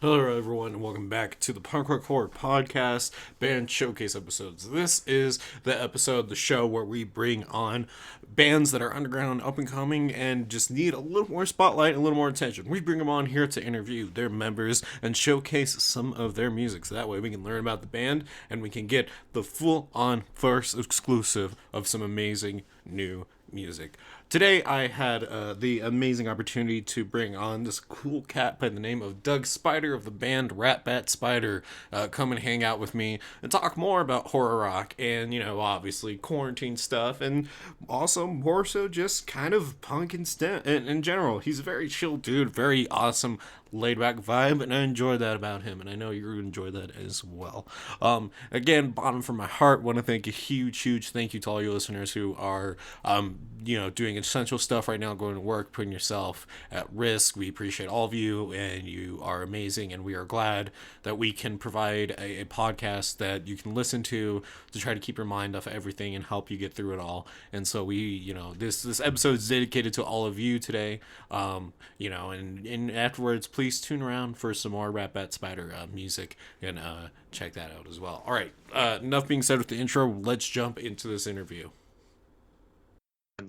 Hello, everyone, and welcome back to the Punk Rock Horror Podcast Band Showcase episodes. This is the episode, the show where we bring on bands that are underground, up and coming, and just need a little more spotlight, a little more attention. We bring them on here to interview their members and showcase some of their music. So that way we can learn about the band and we can get the full on first exclusive of some amazing new music. Today, I had the amazing opportunity to bring on this cool cat by the name of Doug Spider of the band Ratbatspider come and hang out with me and talk more about horror rock and, obviously quarantine stuff, and also more so just kind of punk in general. He's a very chill dude, very awesome, laid back vibe, and I enjoy that about him, and I know you enjoy that as well. Again, bottom from my heart, want to thank a huge thank you to all your listeners who are, doing essential stuff right now, going to work, putting yourself at risk. We appreciate all of you, and you are amazing, and we are glad that we can provide a podcast that you can listen to try to keep your mind off of everything and help you get through it all. And so this episode is dedicated to all of you today. And afterwards, please tune around for some more Ratbatspider music and check that out as well. All right, enough being said with the intro. Let's jump into this interview.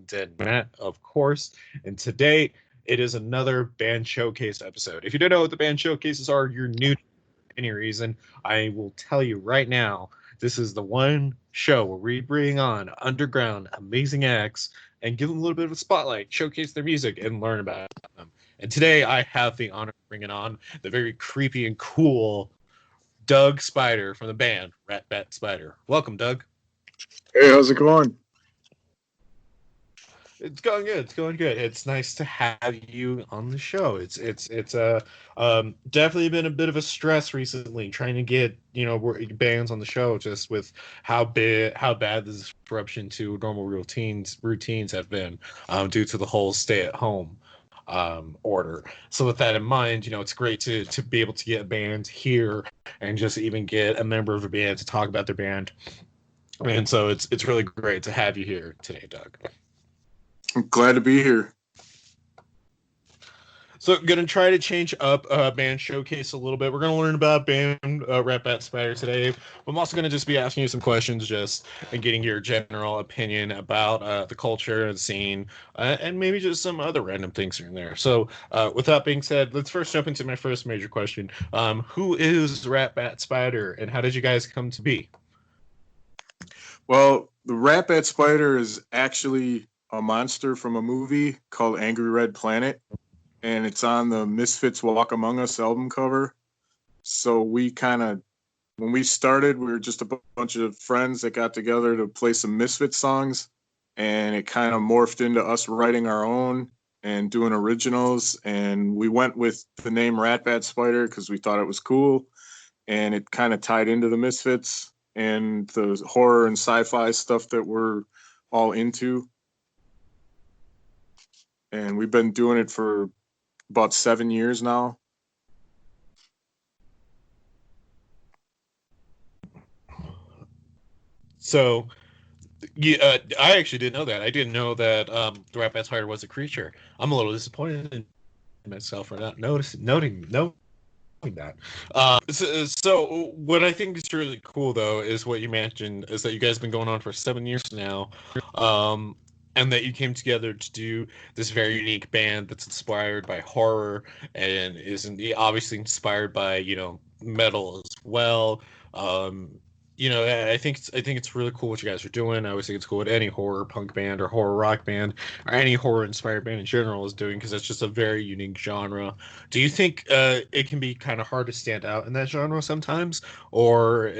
Dead Matt, of course, and today it is another band showcase episode. If you don't know what the band showcases are, you're new to any reason, I will tell you right now, this is the one show where we bring on underground amazing acts and give them a little bit of a spotlight, showcase their music, and learn about them. And today I have the honor of bringing on the very creepy and cool Doug Spider from the band Ratbatspider. Welcome, Doug. Hey, how's it going? It's going good. It's going good. It's nice to have you on the show. It's definitely been a bit of a stress recently trying to get bands on the show, just with how bad the disruption to normal routines have been due to the whole stay at home order. So with that in mind, it's great to be able to get a band here and just even get a member of a band to talk about their band. And so it's really great to have you here today, Doug. I'm glad to be here. So going to try to change up band showcase a little bit. We're going to learn about band Ratbatspider today. I'm also going to just be asking you some questions and getting your general opinion about the culture and scene and maybe just some other random things here and there. So with that being said, let's first jump into my first major question. Who is Ratbatspider and how did you guys come to be? Well, the Ratbatspider is actually a monster from a movie called Angry Red Planet, and it's on the Misfits Walk Among Us album cover. So when we started, we were just a bunch of friends that got together to play some Misfits songs, and it kind of morphed into us writing our own and doing originals, and we went with the name Ratbatspider because we thought it was cool, and it kind of tied into the Misfits and the horror and sci-fi stuff that we're all into. And we've been doing it for about 7 years now. So, I actually didn't know that. I didn't know that the Ratbatspider was a creature. I'm a little disappointed in myself for not noting that. So what I think is really cool, though, is what you mentioned, is that you guys have been going on for 7 years now. And that you came together to do this very unique band that's inspired by horror and is obviously inspired by metal as well. I think it's really cool what you guys are doing. I always think it's cool what any horror punk band or horror rock band or any horror inspired band in general is doing, because it's just a very unique genre. Do you think it can be kind of hard to stand out in that genre sometimes, or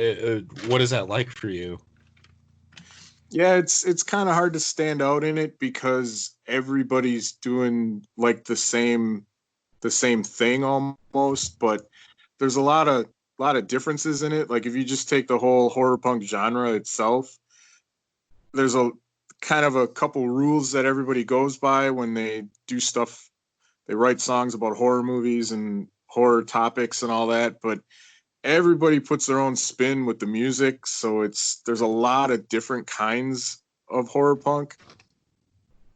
what is that like for you? Yeah, it's kind of hard to stand out in it because everybody's doing like the same thing almost, but there's a lot of differences in it. Like if you just take the whole horror punk genre itself, there's a kind of a couple rules that everybody goes by when they do stuff. They write songs about horror movies and horror topics and all that, but everybody puts their own spin with the music, so there's a lot of different kinds of horror punk.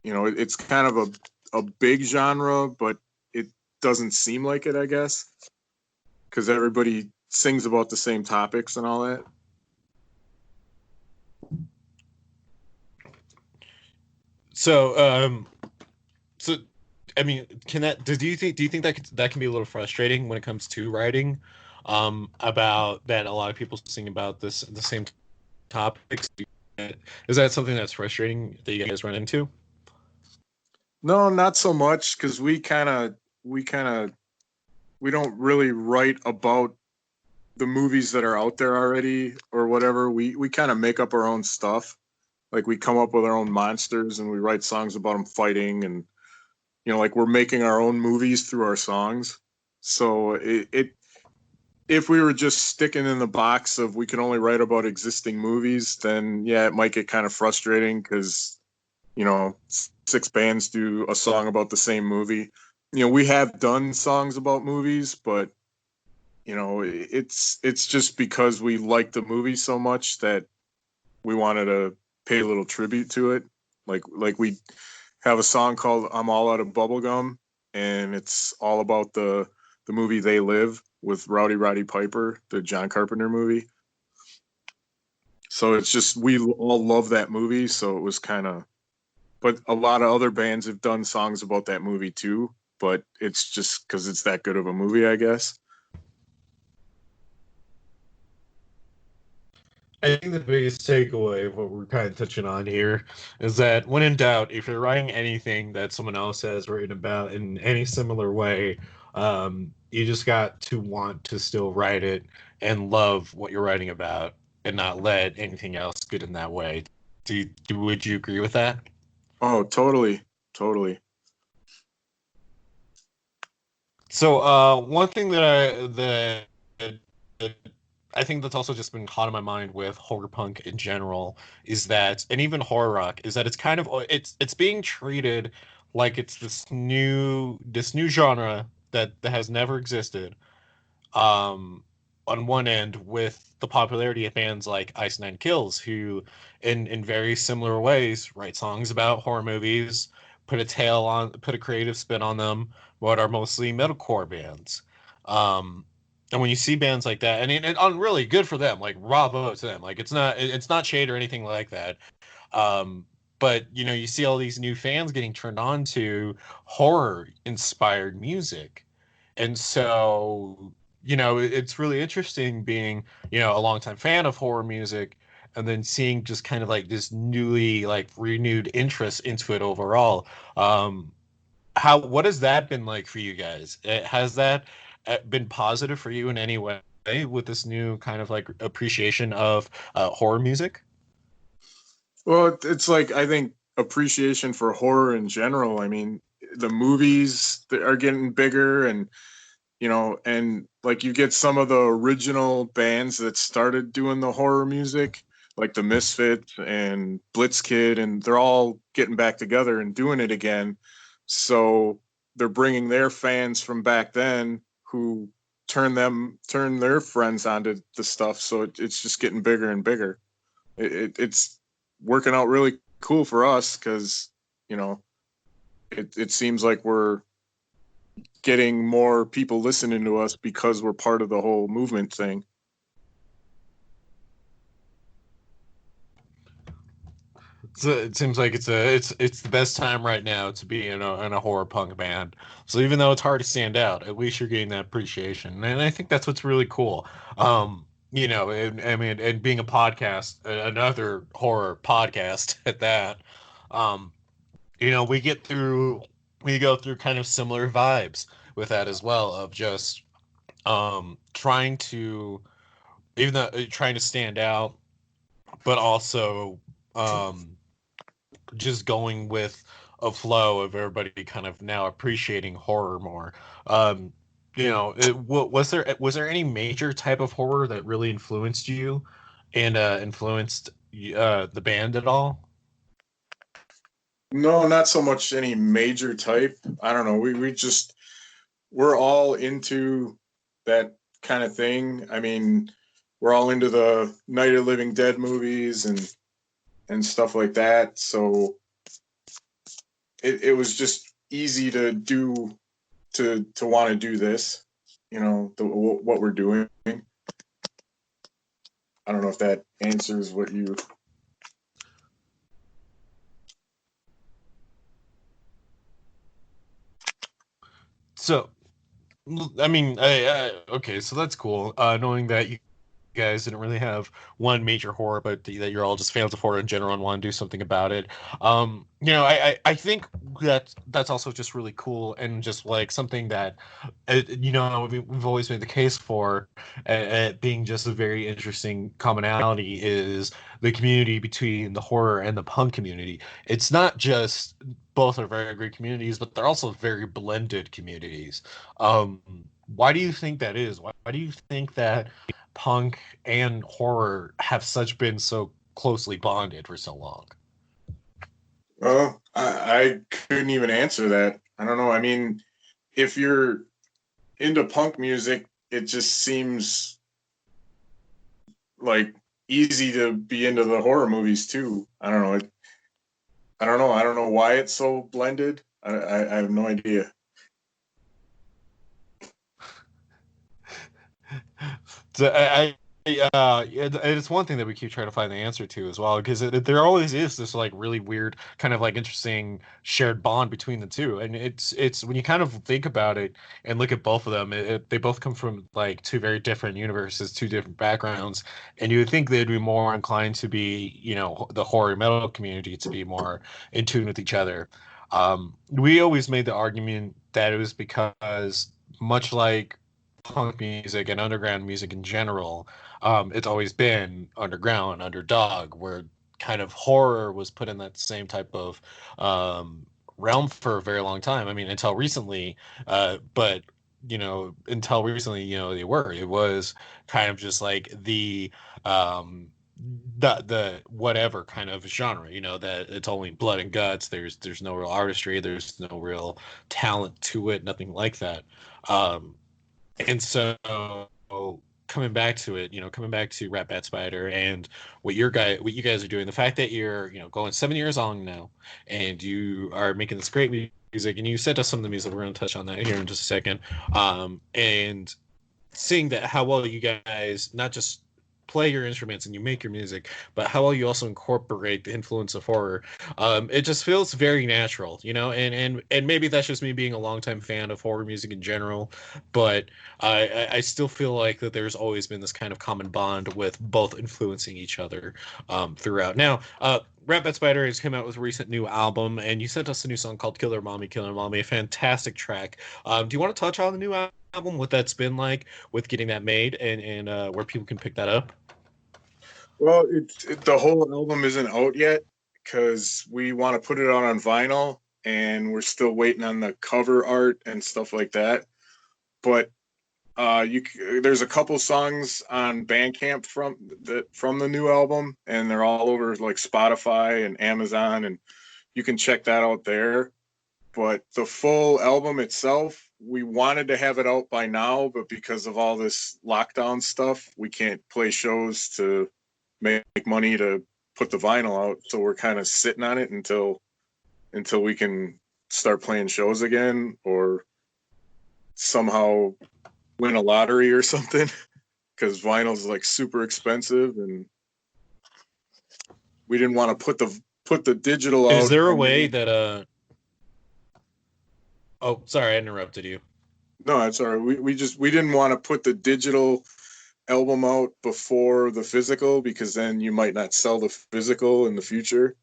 It's kind of a big genre, but it doesn't seem like it, I guess. because everybody sings about the same topics and all that. So, so I mean, do you think that that can be a little frustrating when it comes to writing, about that a lot of people sing about the same topics? Is that something that's frustrating that you guys run into? No, not so much, because we kind of we don't really write about the movies that are out there already or whatever. We kind of make up our own stuff. Like we come up with our own monsters and we write songs about them fighting, and like we're making our own movies through our songs. So it if we were just sticking in the box of we can only write about existing movies, then yeah, it might get kind of frustrating because six bands do a song about the same movie. We have done songs about movies, but it's just because we like the movie so much that we wanted to pay a little tribute to it. Like we have a song called "I'm All Out of Bubblegum," and it's all about the movie They Live with Rowdy Roddy Piper, the John Carpenter movie. So it's just we all love that movie, so it was kind of. But a lot of other bands have done songs about that movie too. But it's just because it's that good of a movie, I guess. I think the biggest takeaway of what we're kind of touching on here is that when in doubt, if you're writing anything that someone else has written about in any similar way, you just got to want to still write it and love what you're writing about and not let anything else get in that way. Would you agree with that? Oh, totally, totally. So, one thing that I think that's also just been caught in my mind with horror punk in general is that, and even horror rock, is that it's kind of it's being treated like it's this new genre that has never existed. Um, on one end, with the popularity of bands like Ice Nine Kills, who, in very similar ways, write songs about horror movies, put a creative spin on them, what are mostly metalcore bands. Um, and when you see bands like that, and on really good for them, like bravo to them, like it's not shade or anything like that. Um, but you see all these new fans getting turned on to horror inspired music, and so it's really interesting being a longtime fan of horror music, and then seeing just kind of like this newly like renewed interest into it overall. um how what has that been like for you guys? Has that been positive for you in any way with this new kind of like appreciation of horror music? Well, it's like I think appreciation for horror in general. I mean, the movies that are getting bigger, and like you get some of the original bands that started doing the horror music, like the Misfits and Blitzkid, and they're all getting back together and doing it again. So they're bringing their fans from back then who turn their friends onto the stuff. So it's just getting bigger and bigger. It's working out really cool for us because you know it seems like we're getting more people listening to us because we're part of the whole movement thing. It seems like it's the best time right now to be in a horror punk band. So even though it's hard to stand out, at least you're getting that appreciation, and I think that's what's really cool. I mean, and being a podcast, another horror podcast at that, um, we go through kind of similar vibes with that as well, of just trying to, even though trying to stand out, but also um just going with a flow of everybody kind of now appreciating horror more. Um, was there any major type of horror that really influenced you and influenced the band at all? No, not so much any major type. I don't know. We're all into that kind of thing. I mean, we're all into the Night of the Living Dead movies and stuff like that. So it was just easy to do to want to do this. what we're doing. I don't know if that answers what you. So, I mean, okay, so that's cool. Knowing that you guys didn't really have one major horror, but that you're all just fans of horror in general and want to do something about it. I think that's also just really cool and just like something that, we've always made the case for, being just a very interesting commonality is the community between the horror and the punk community. It's not just both are very great communities, but they're also very blended communities. Um, why do you think that is? Why do you think that punk and horror have such been so closely bonded for so long? Well, I couldn't even answer that. I don't know. I mean, if you're into punk music, it just seems like easy to be into the horror movies too. I don't know. I don't know why it's so blended. I have no idea. So yeah, and it's one thing that we keep trying to find the answer to as well, because there always is this like really weird kind of like interesting shared bond between the two, and it's when you kind of think about it and look at both of them, they both come from like two very different universes, two different backgrounds, and you would think they'd be more inclined to be, the horror metal community to be more in tune with each other. We always made the argument that it was because much like punk music and underground music in general, it's always been underground, underdog, where kind of horror was put in that same type of realm for a very long time. I mean, until recently, but until recently, it was kind of just like um, the whatever kind of genre, that it's only blood and guts. There's no real artistry. There's no real talent to it. Nothing like that. Um, and so coming back to it, coming back to Ratbatspider and what you guys are doing, the fact that you're, going 7 years on now and you are making this great music, and you sent us some of the music, we're going to touch on that here in just a second. And seeing that how well you guys not just play your instruments and you make your music, but how well you also incorporate the influence of horror. It just feels very natural, and maybe that's just me being a longtime fan of horror music in general, but I still feel like that there's always been this kind of common bond with both influencing each other throughout. Now, Ratbatspider has come out with a recent new album, and you sent us a new song called Killer Mommy, a fantastic track. Do you want to touch on the new album, what that's been like with getting that made, and where people can pick that up? Well, the whole album isn't out yet because we want to put it out on vinyl, and we're still waiting on the cover art and stuff like that. But there's a couple songs on Bandcamp from the new album, and they're all over like Spotify and Amazon, and you can check that out there. But the full album itself, we wanted to have it out by now, but because of all this lockdown stuff, we can't play shows to make money to put the vinyl out. So we're kind of sitting on it until we can start playing shows again, or somehow win a lottery or something, because vinyl's like super expensive, and we didn't want to put the digital out. Is there a way that oh, sorry, I interrupted you. No, that's all right. We didn't want to put the digital album out before the physical, because then you might not sell the physical in the future.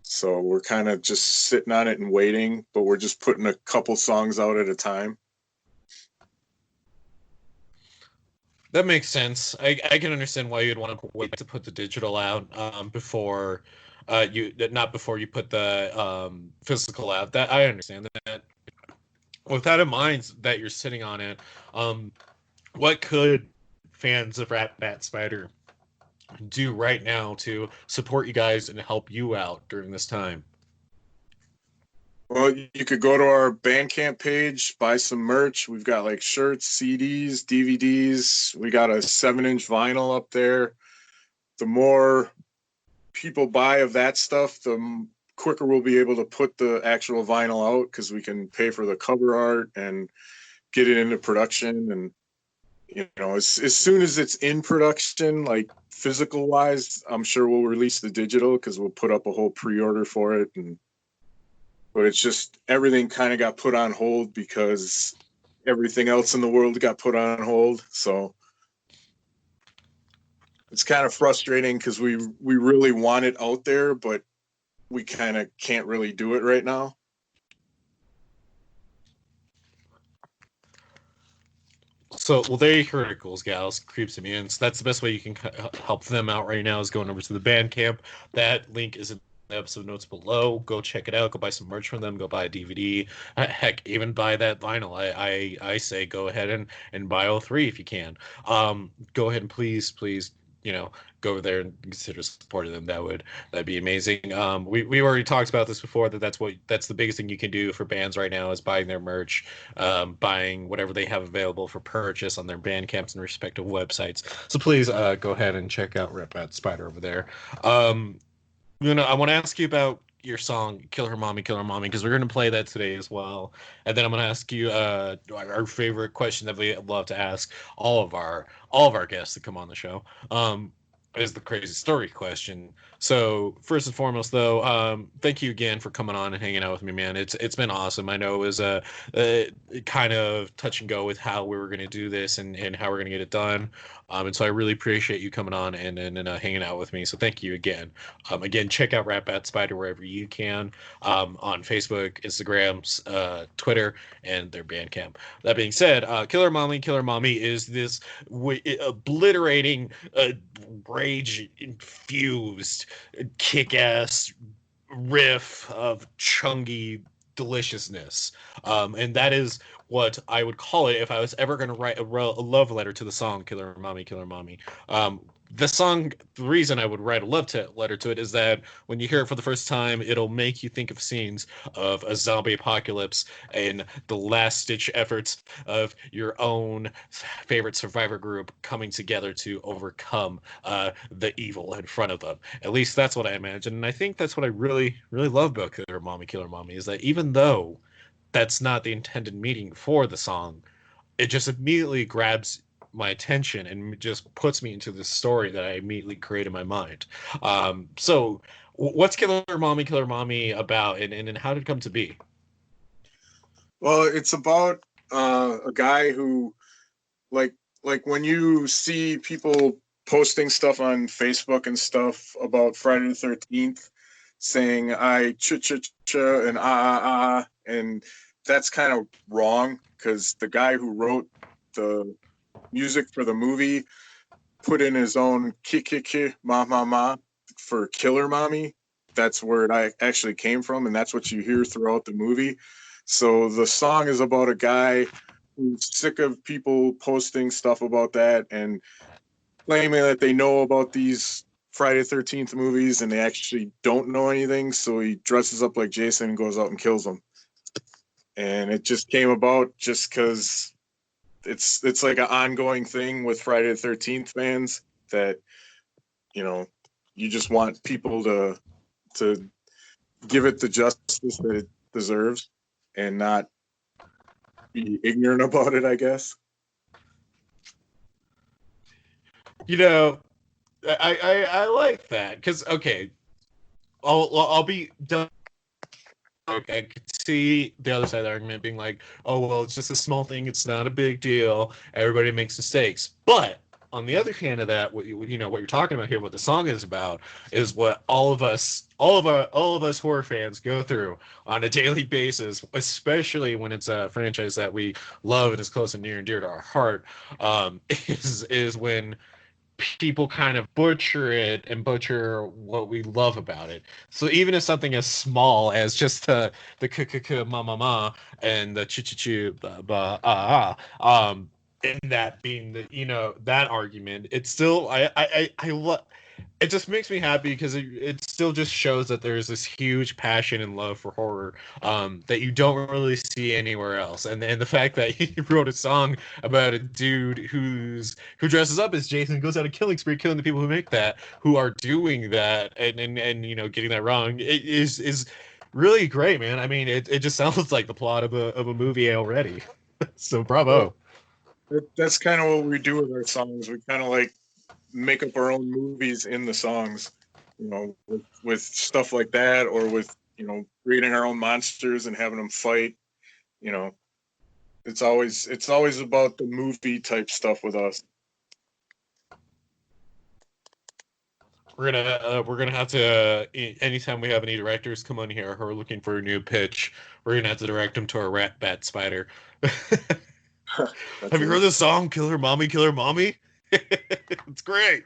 So we're kind of just sitting on it and waiting, but we're just putting a couple songs out at a time. That makes sense. I can understand why you'd want to wait to put the digital out before you not before you put the physical out. That I understand that. With that in mind, that you're sitting on it, what could fans of Ratbatspider do right now to support you guys and help you out during this time? Well, you could go to our Bandcamp page, buy some merch. We've got like shirts, CDs, DVDs. We got a 7-inch vinyl up there. The more people buy of that stuff, the quicker we'll be able to put the actual vinyl out, because we can pay for the cover art and get it into production. And as soon as it's in production, like physical wise, I'm sure we'll release the digital because we'll put up a whole pre-order for it. But it's just everything kind of got put on hold because everything else in the world got put on hold. So it's kind of frustrating because we really want it out there, but we kind of can't really do it right now. So, well, there you heard it, ghouls, gals, creeps, and mutants. That's the best way you can help them out right now is going over to the Bandcamp. That link is in the episode notes below. Go check it out. Go buy some merch from them. Go buy a DVD. Heck, even buy that vinyl. I say go ahead and buy all three if you can. Go ahead and please, go over there and consider supporting them. That'd be amazing. We already talked about this before, that's the biggest thing you can do for bands right now is buying their merch, buying whatever they have available for purchase on their Bandcamps and respective websites. So please go ahead and check out Ratbatspider over there. I want to ask you about your song Kill Her Mommy, because we're going to play that today as well. And then I'm going to ask you our favorite question that we love to ask all of our guests that come on the show. Is the crazy story question. So first and foremost, though, thank you again for coming on and hanging out with me, man. It's been awesome. I know it was a kind of touch and go with how we were going to do this and how we're going to get it done. And so I really appreciate you coming on and hanging out with me. So thank you again. Again, check out Ratbatspider wherever you can, on Facebook, Instagram, Twitter, and their Bandcamp. That being said, Killer Mommy is this obliterating, rage-infused, kick-ass riff of chungy deliciousness. And that is what I would call it if I was ever going to write a love letter to the song Killer Mommy. The reason I would write a letter to it is that when you hear it for the first time, it'll make you think of scenes of a zombie apocalypse and the last-ditch efforts of your own favorite survivor group coming together to overcome the evil in front of them. At least that's what I imagine, and I think that's what I really, really love about Killer Mommy, is that even though that's not the intended meaning for the song, it just immediately grabs my attention and just puts me into this story that I immediately create in my mind. So what's Killer Mommy about, and how did it come to be? Well, it's about a guy who, like when you see people posting stuff on Facebook and stuff about Friday the 13th, saying I ch and and that's kind of wrong because the guy who wrote the music for the movie put in his own ma for Killer Mommy. That's where it actually came from, and that's what you hear throughout the movie. So the song is about a guy who's sick of people posting stuff about that and claiming that they know about these Friday the 13th movies and they actually don't know anything. So he dresses up like Jason and goes out and kills them. And it just came about just because it's like an ongoing thing with Friday the 13th fans that, you just want people to give it the justice that it deserves and not be ignorant about it, I guess. I like that because, okay, I'll be done. Okay, I could see the other side of the argument being like, oh, well, it's just a small thing. It's not a big deal. Everybody makes mistakes. But on the other hand of that, what you're talking about here, what the song is about, is what all of us horror fans go through on a daily basis, especially when it's a franchise that we love and is close and near and dear to our heart. Is when people kind of butcher it and butcher what we love about it. So even if something as small as just the ma ma ma and the ch ba ba and that being that argument, it's still I love. It just makes me happy because it still just shows that there's this huge passion and love for horror, that you don't really see anywhere else. And the fact that he wrote a song about a dude who dresses up as Jason, goes out a killing spree, killing the people who are doing that, and getting that wrong, it is really great, man. I mean, it just sounds like the plot of a movie already. So bravo. That's kind of what we do with our songs. We kind of like make up our own movies in the songs, with stuff like that, or with creating our own monsters and having them fight. You know, it's always about the movie type stuff with us. We're gonna have to anytime we have any directors come on here who are looking for a new pitch, we're gonna have to direct them to a Ratbatspider. That's Have you heard it. this song, Kill Her Mommy, Kill Her Mommy? It's great.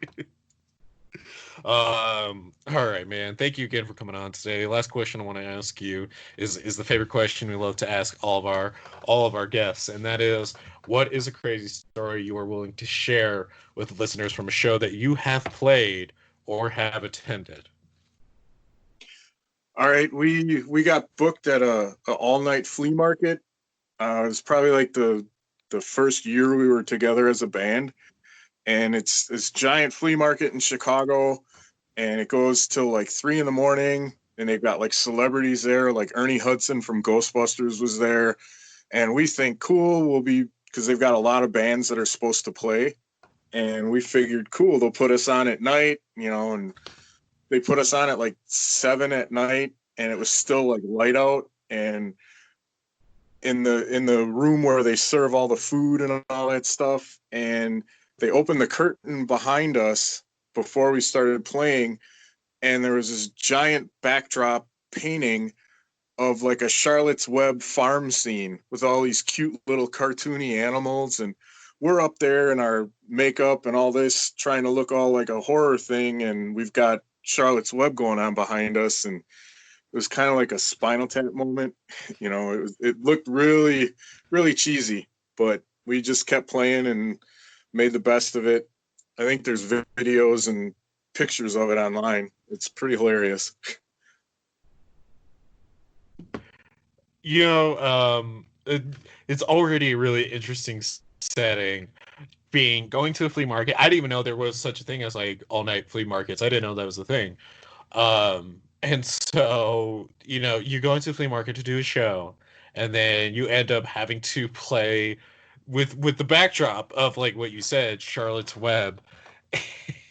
All right, man. Thank you again for coming on today. Last question I want to ask you is the favorite question we love to ask all of our guests, and that is, what is a crazy story you are willing to share with listeners from a show that you have played or have attended? All right, we got booked at a all night flea market. It was probably like the first year we were together as a band, and it's this giant flea market in Chicago, and it goes till like 3 in the morning. And they've got like celebrities there, like Ernie Hudson from Ghostbusters was there, and we think cool, we'll be because they've got a lot of bands that are supposed to play, and we figured cool, they'll put us on at night, and they put us on at like 7 at night, and it was still like light out, and in the room where they serve all the food and all that stuff, and they opened the curtain behind us before we started playing, and there was this giant backdrop painting of like a Charlotte's Web farm scene with all these cute little cartoony animals, and we're up there in our makeup and all this trying to look all like a horror thing, and we've got Charlotte's Web going on behind us, and it was kind of like a Spinal Tap moment. It looked really really cheesy, but we just kept playing and made the best of it. I think there's videos and pictures of it online. It's pretty hilarious. It's already a really interesting setting. Being going to a flea market, I didn't even know there was such a thing as like all night flea markets. I didn't know that was a thing. And so, you go into the flea market to do a show, and then you end up having to play with the backdrop of like what you said, Charlotte's Web,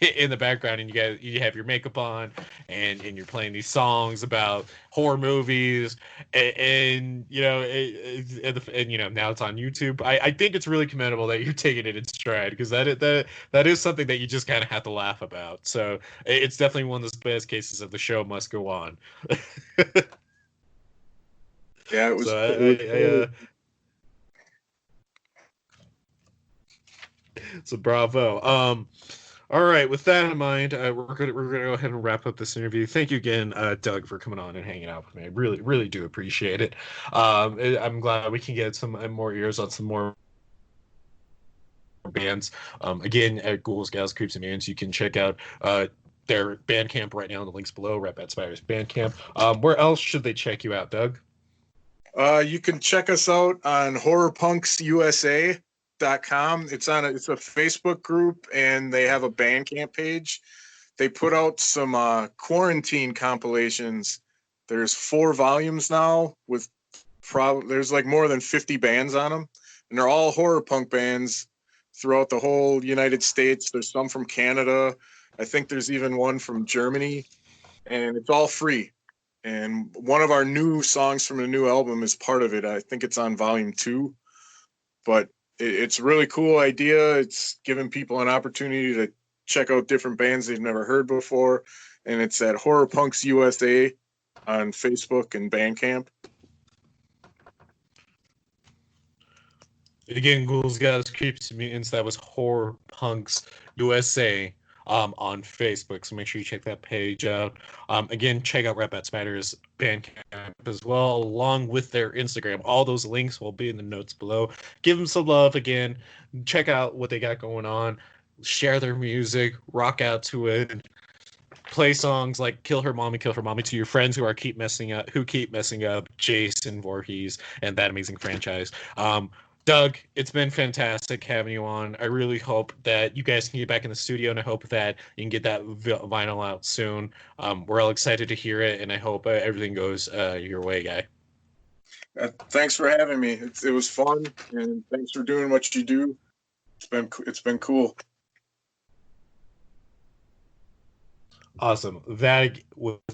in the background, and you have your makeup on, and you're playing these songs about horror movies, and now it's on YouTube. I think it's really commendable that you're taking it in stride, because that is something that you just kind of have to laugh about. So it's definitely one of the best cases of the show must go on. Yeah, it was. So so bravo. All right. With that in mind, we're gonna go ahead and wrap up this interview. Thank you again, Doug, for coming on and hanging out with me. I really really do appreciate it. I'm glad we can get some more ears on some more bands. Again, at Ghouls, Gals, Creeps, and Mans, you can check out their Bandcamp right now in the links below. Ratbatspider's Bandcamp. Where else should they check you out, Doug? You can check us out on horrorpunksusa.com. It's a Facebook group, and they have a Bandcamp page. They put out some quarantine compilations. There's 4 volumes now with there's like more than 50 bands on them, and they're all horror punk bands throughout the whole United States. There's some from Canada. I think there's even one from Germany, and it's all free. And one of our new songs from the new album is part of it. I think it's on volume 2, but it's a really cool idea. It's giving people an opportunity to check out different bands they've never heard before, and it's at Horror Punks USA on Facebook and Bandcamp. Again, Ghouls, Guys, Creeps, Mutants. That was Horror Punks USA on Facebook. So make sure you check that page out. Again, check out Ratbatspider's Bandcamp as well, along with their Instagram. All those links will be in the notes below. Give them some love again. Check out what they got going on. Share their music. Rock out to it. Play songs like Kill Her Mommy, Kill Her Mommy to your friends who keep messing up Jason Voorhees and that amazing franchise. Doug, it's been fantastic having you on. I really hope that you guys can get back in the studio, and I hope that you can get that vinyl out soon. We're all excited to hear it, and I hope everything goes your way, guy. Thanks for having me. It was fun, and thanks for doing what you do. It's been cool. Awesome. With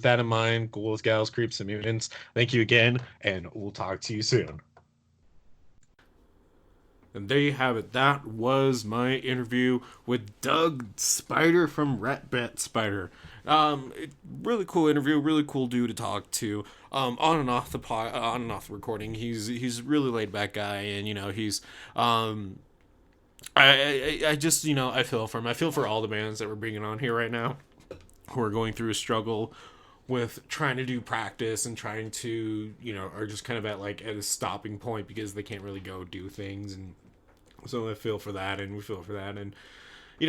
that in mind, ghouls, gals, creeps, and mutants, thank you again, and we'll talk to you soon. And there you have it. That was my interview with Doug Spider from Ratbatspider. Really cool interview, really cool dude to talk to. On and off the recording, he's a really laid back guy, and he's I just I feel for him. I feel for all the bands that we're bringing on here right now, who are going through a struggle with trying to do practice and trying to are just kind of at a stopping point because they can't really go do things. And so I feel for that, and we feel for that. And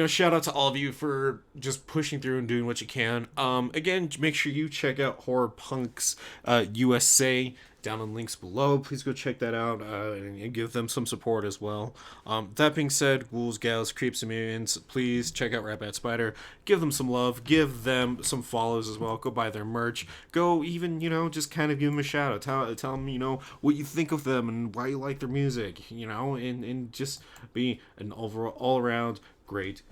shout out to all of you for just pushing through and doing what you can. Again, make sure you check out Horror Punks USA down in links below. Please go check that out and give them some support as well. That being said, ghouls, gals, creeps, and mutants, please check out Ratbatspider. Give them some love. Give them some follows as well. Go buy their merch. Go even, just kind of give them a shout out. Tell them, what you think of them and why you like their music, and just be an all around great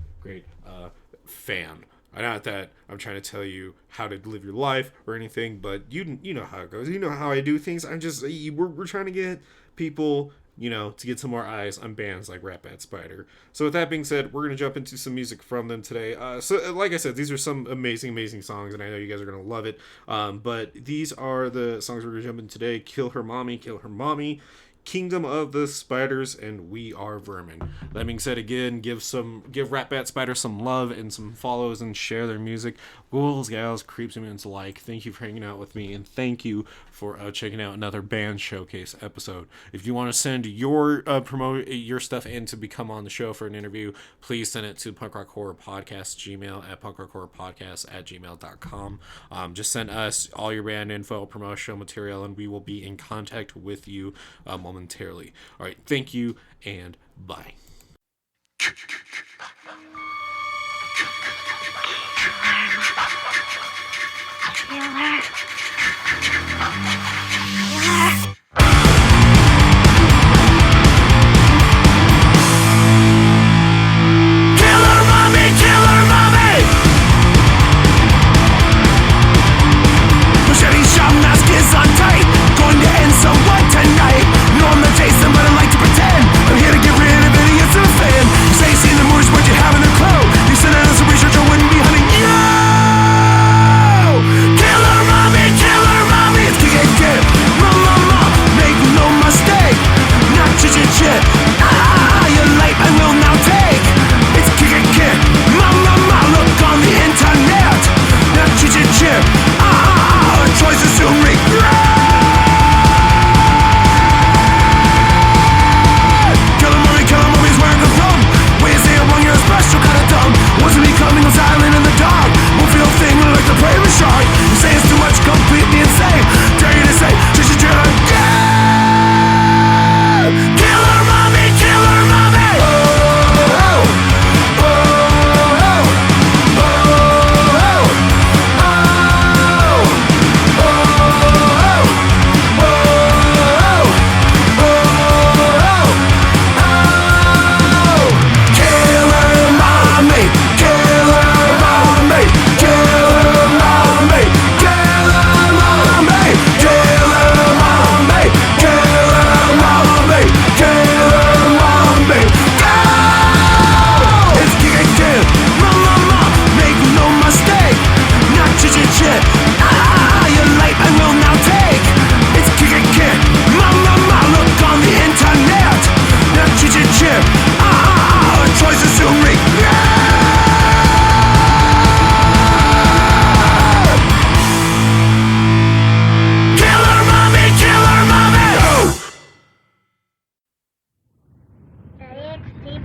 fan. Not that I'm trying to tell you how to live your life or anything, but you know how it goes. You know how I do things. I'm just we're trying to get people to get some more eyes on bands like Ratbatspider. So with that being said, we're gonna jump into some music from them today. So like I said, these are some amazing songs, and I know you guys are gonna love it. But these are the songs we're gonna jump in today: Kill Her Mommy, Kingdom of the Spiders, and We Are Vermin. That being said, again, give Ratbatspider some love and some follows and share their music. Ghouls, gals, creeps, and mutants alike, thank you for hanging out with me, and thank you for checking out another band showcase episode. If you want to send your your stuff in to become on the show for an interview, please send it to Punk Rock Horror Podcast Gmail at punkrockhorrorpodcast@gmail.com. Just send us all your band info, promotional material, and we will be in contact with you momentarily. All right, thank you, and bye.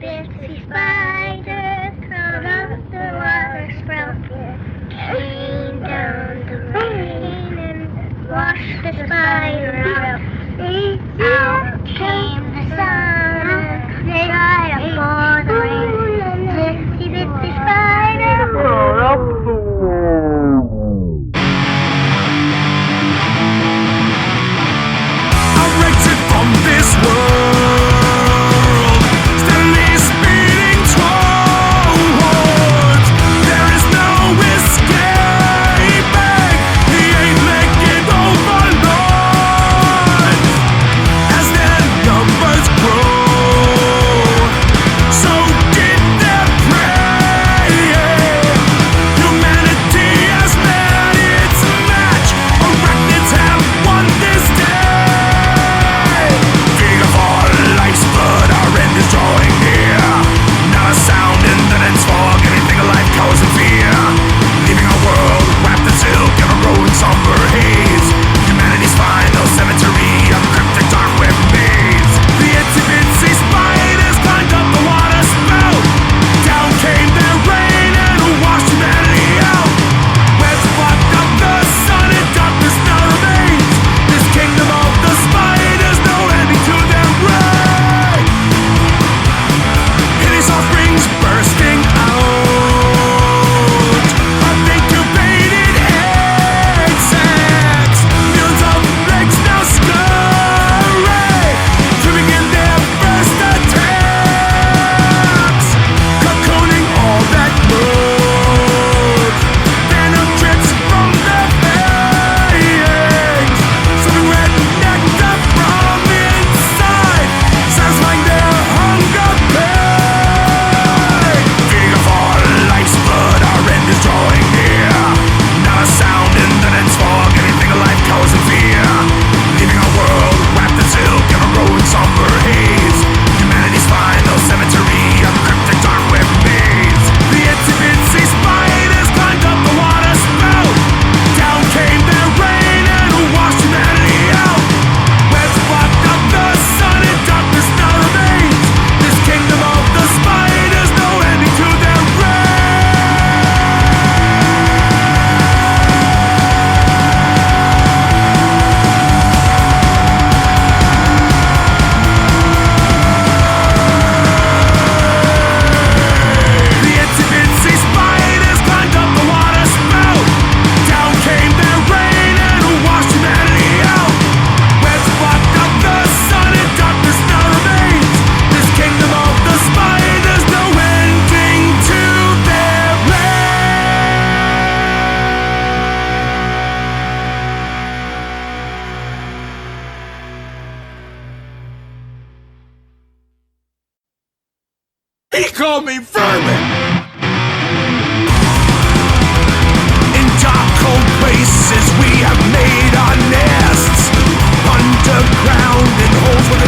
BSC spider crawled up the water spout, came down the rain and washed the spider out. Out came the sun and dried up all the rain. Itsy bitsy spider crawled up the wall. I'm wretched from this world, steadily spinning. He called me vermin. In dark, cold places we have made our nests. Underground in holes where the